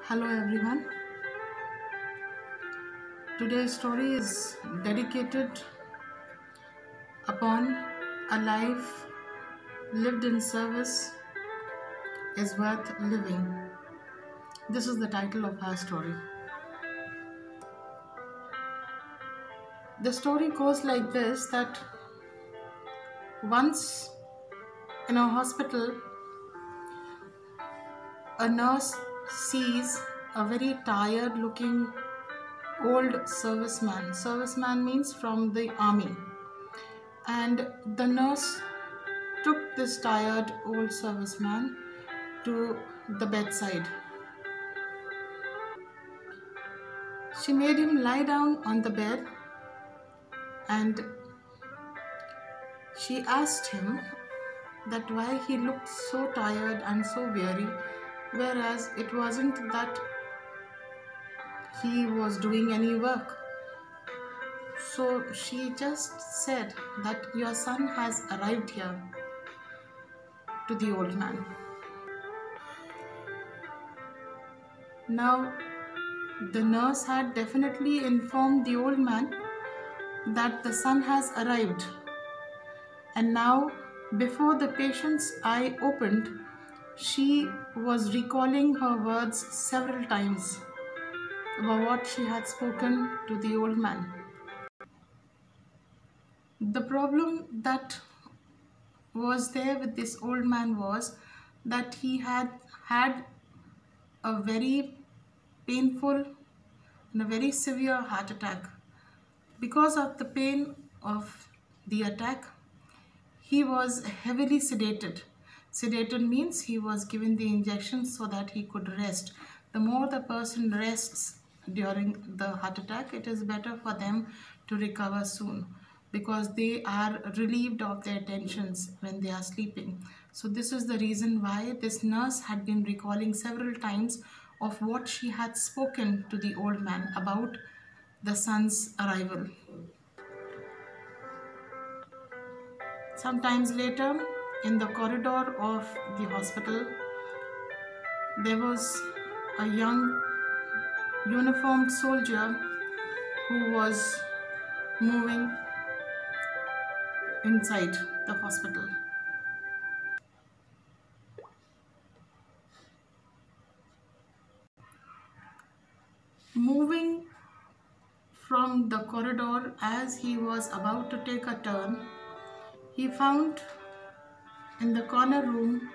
Hello everyone. Today's story is dedicated upon a life lived in service is worth living. This is the title of our story. The story goes like this, that once in a hospital, a nurse sees a very tired looking old serviceman. Serviceman means from the army. And the nurse took this tired old serviceman to the bedside. She made him lie down on the bed and she asked him that why he looked so tired and so weary, whereas it wasn't that he was doing any work. So she just said that your son has arrived here, to the old man. Now, the nurse had definitely informed the old man that the son has arrived, and now before the patient's eye opened, she was recalling her words several times about what she had spoken to the old man. The problem that was there with this old man was that he had had a very painful and a very severe heart attack. Because of the pain of the attack, he was heavily sedated. Sedated means he was given the injection so that he could rest. The more the person rests during the heart attack, it is better for them to recover soon, because they are relieved of their tensions when they are sleeping. So this is the reason why this nurse had been recalling several times of what she had spoken to the old man about the son's arrival. Sometimes later, in the corridor of the hospital, there was a young uniformed soldier who was moving inside the hospital. Moving from the corridor, as he was about to take a turn, he found in the corner room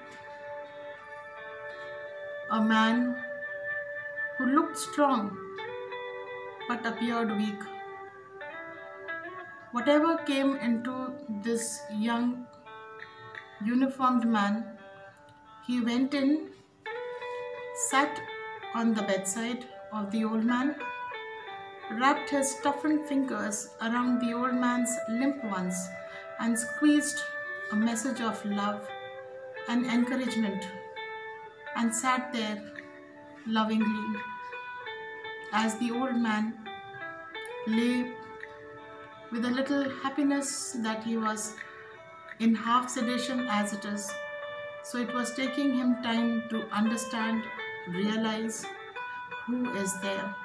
a man who looked strong but appeared weak. Whatever came into this young uniformed man, he went in, sat on the bedside of the old man, wrapped his toughened fingers around the old man's limp ones, and squeezed a message of love and encouragement, and sat there lovingly as the old man lay with a little happiness that he was in half sedation as it is. So it was taking him time to understand, realize who is there.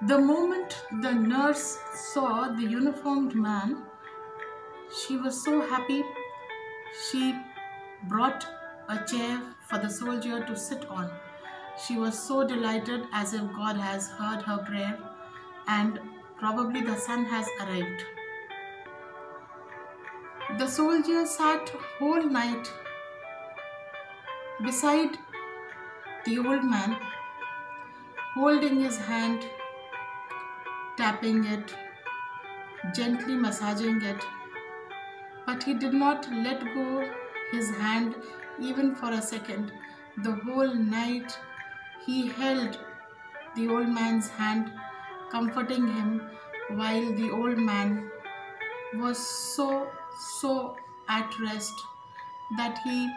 The moment the nurse saw the uniformed man, she was so happy. She brought a chair for the soldier to sit on. She was so delighted, as if God has heard her prayer and probably the son has arrived. The soldier sat whole night beside the old man, holding his hand, tapping it, gently massaging it, but he did not let go his hand even for a second. The whole night he held the old man's hand, comforting him, while the old man was so at rest that he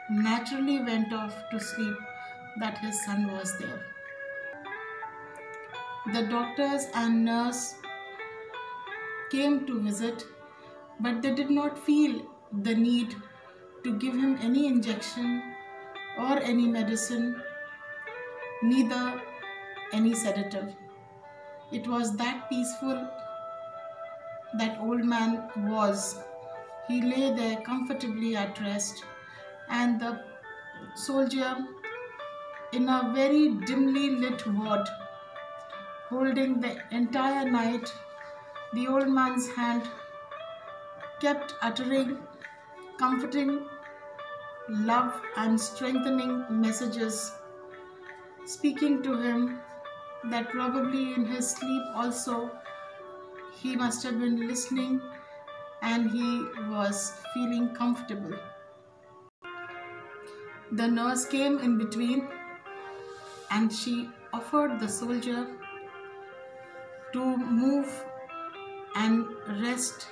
naturally went off to sleep, that his son was there. The doctors and nurse came to visit, but they did not feel the need to give him any injection or any medicine neither any sedative. It was that peaceful that old man was. He lay there comfortably at rest, and the soldier, in a very dimly lit ward, holding the entire night, the old man's hand kept uttering comforting love and strengthening messages, speaking to him that probably in his sleep also he must have been listening and he was feeling comfortable. The nurse came in between and she offered the soldier to move and rest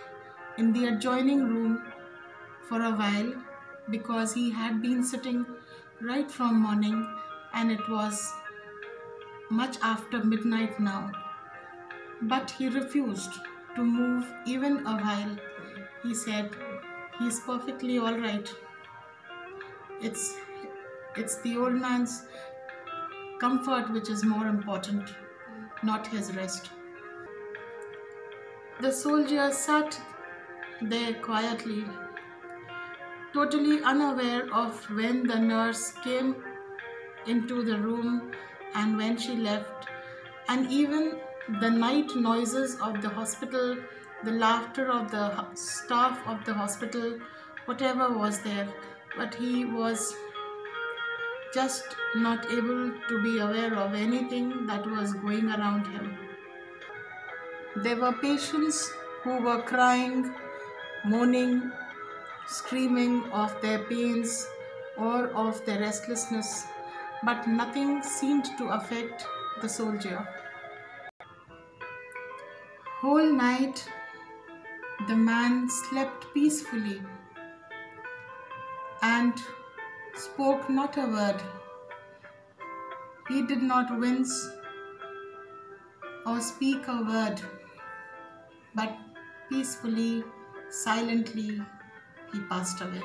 in the adjoining room for a while because he had been sitting right from morning and it was much after midnight now. But he refused to move even a while. He said, "He's perfectly all right. It's the old man's comfort which is more important, not his rest." The soldier sat there quietly, totally unaware of when the nurse came into the room and when she left, and even the night noises of the hospital, the laughter of the staff of the hospital, whatever was there, but he was just not able to be aware of anything that was going around him. There were patients who were crying, moaning, screaming of their pains or of their restlessness, but nothing seemed to affect the soldier. Whole night the man slept peacefully and spoke not a word. He did not wince or speak a word, but peacefully, silently, he passed away.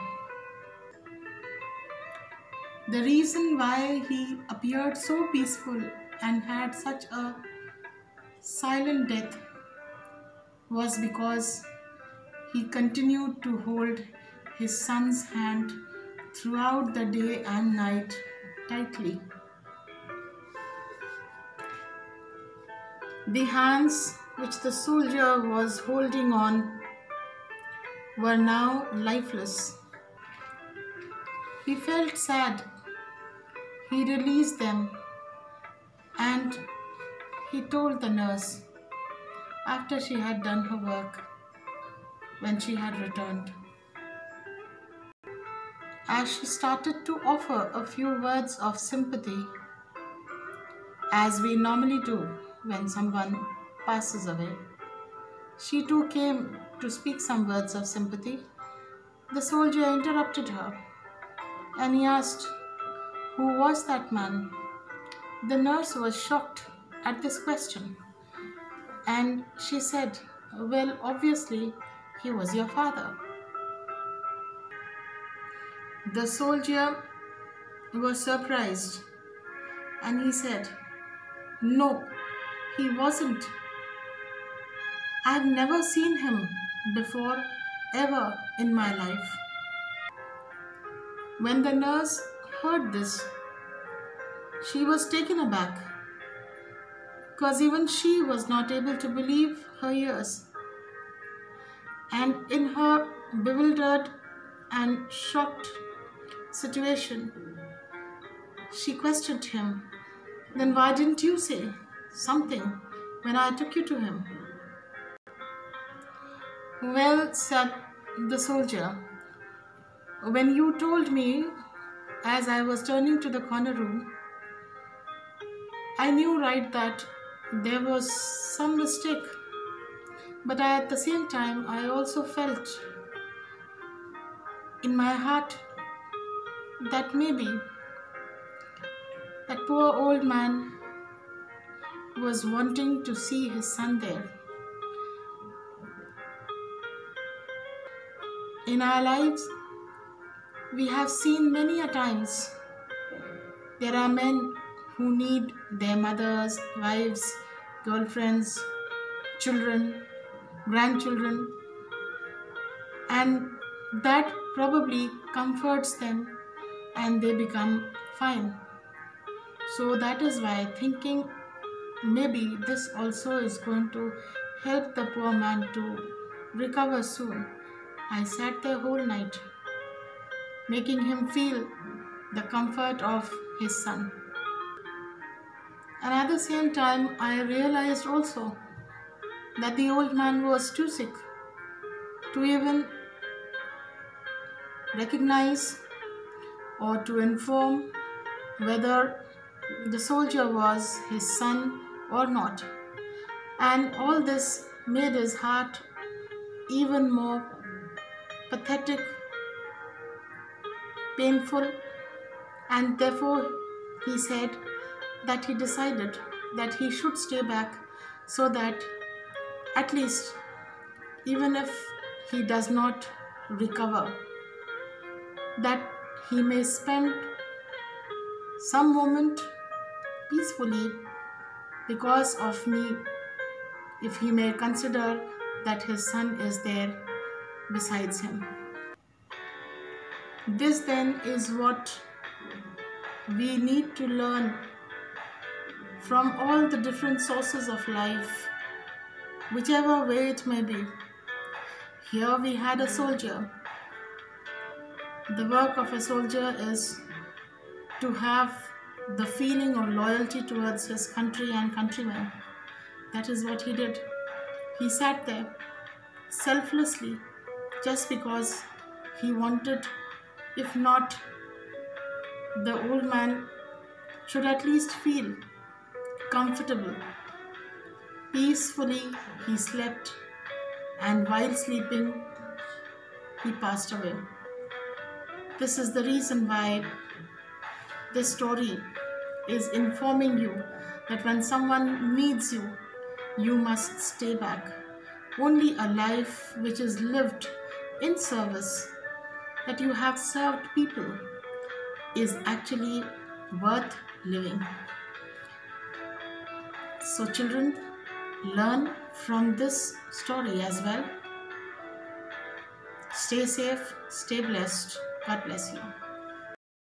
The reason why he appeared so peaceful and had such a silent death was because he continued to hold his son's hand throughout the day and night tightly. The hands which the soldier was holding on were now lifeless. He felt sad. He released them and he told the nurse after she had done her work when she had returned. As she started to offer a few words of sympathy, as we normally do when someone passes away, she too came to speak some words of sympathy. The soldier interrupted her and he asked, "Who was that man?" The nurse was shocked at this question and she said, "Well, obviously, he was your father." The soldier was surprised and he said, "No, he wasn't. I've never seen him before, ever in my life." When the nurse heard this, she was taken aback because even she was not able to believe her ears. And in her bewildered and shocked situation, she questioned him, "Then why didn't you say something when I took you to him?" "Well," said the soldier, "when you told me as I was turning to the corner room, I knew right that there was some mistake, but at the same time I also felt in my heart that maybe that poor old man was wanting to see his son there." In our lives, we have seen many a times there are men who need their mothers, wives, girlfriends, children, grandchildren, and that probably comforts them and they become fine. So that is why thinking maybe this also is going to help the poor man to recover soon. I sat there whole night, making him feel the comfort of his son. And at the same time, I realized also that the old man was too sick to even recognize or to inform whether the soldier was his son or not. And all this made his heart even more pathetic, painful, and therefore he said that he decided that he should stay back so that at least even if he does not recover, that he may spend some moment peacefully because of me, if he may consider that his son is there besides him. This then is what we need to learn from all the different sources of life, whichever way it may be. Here we had a soldier. The work of a soldier is to have the feeling of loyalty towards his country and countrymen. That is what he did. He sat there selflessly just because he wanted, if not the old man should at least feel comfortable. Peacefully he slept, and while sleeping he passed away. This is the reason why this story is informing you that when someone needs you, you must stay back. Only a life which is lived in service, that you have served people, is actually worth living. So children, learn from this story as well. Stay safe, stay blessed. God bless you.